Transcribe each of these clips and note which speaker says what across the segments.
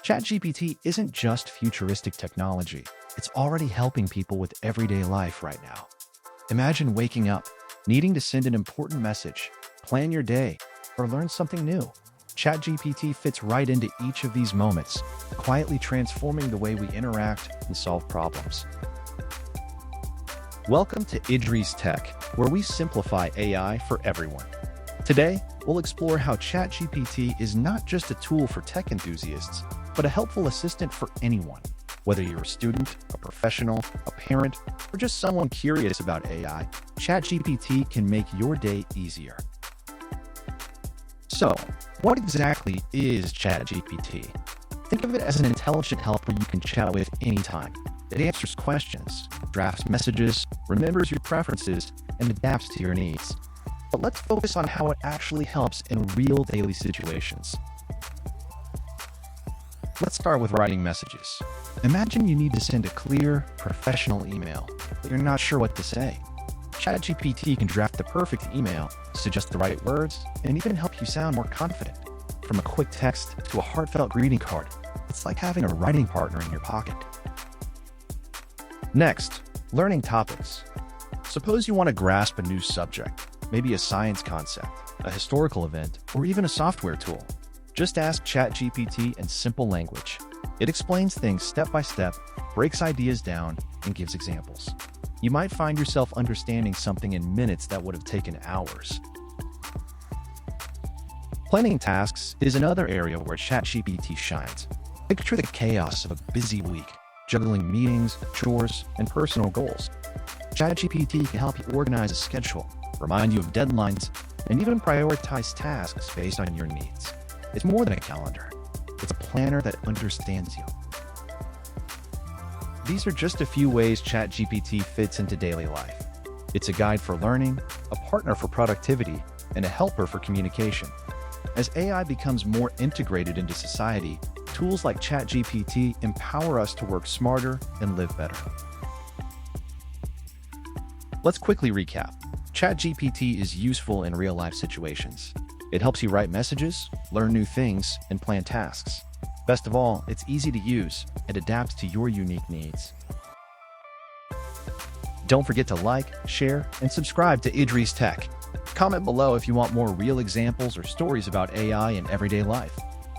Speaker 1: ChatGPT isn't just futuristic technology. It's already helping people with everyday life right now. Imagine waking up, needing to send an important message, plan your day, or learn something new. ChatGPT fits right into each of these moments, quietly transforming the way we interact and solve problems. Welcome to Idrees Tech, where we simplify AI for everyone. Today, we'll explore how ChatGPT is not just a tool for tech enthusiasts, but a helpful assistant for anyone. Whether you're a student, a professional, a parent, or just someone curious about AI, ChatGPT can make your day easier. So, what exactly is ChatGPT? Think of it as an intelligent helper you can chat with anytime. It answers questions, drafts messages, remembers your preferences, and adapts to your needs. But let's focus on how it actually helps in real daily situations. Let's start with writing messages. Imagine you need to send a clear, professional email, but you're not sure what to say. ChatGPT can draft the perfect email, suggest the right words, and even help you sound more confident. From a quick text to a heartfelt greeting card, it's like having a writing partner in your pocket. Next, learning topics. Suppose you want to grasp a new subject, maybe a science concept, a historical event, or even a software tool. Just ask ChatGPT in simple language. It explains things step by step, breaks ideas down, and gives examples. You might find yourself understanding something in minutes that would have taken hours. Planning tasks is another area where ChatGPT shines. Picture the chaos of a busy week, juggling meetings, chores, and personal goals. ChatGPT can help you organize a schedule, remind you of deadlines, and even prioritize tasks based on your needs. It's more than a calendar. It's a planner that understands you. These are just a few ways ChatGPT fits into daily life. It's a guide for learning, a partner for productivity, and a helper for communication. As AI becomes more integrated into society, tools like ChatGPT empower us to work smarter and live better. Let's quickly recap. ChatGPT is useful in real-life situations. It helps you write messages, learn new things, and plan tasks. Best of all, it's easy to use and adapts to your unique needs. Don't forget to like, share, and subscribe to Idrees Tech. Comment below if you want more real examples or stories about AI in everyday life.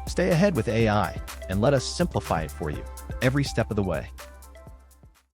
Speaker 1: Stay ahead with AI and let us simplify it for you every step of the way.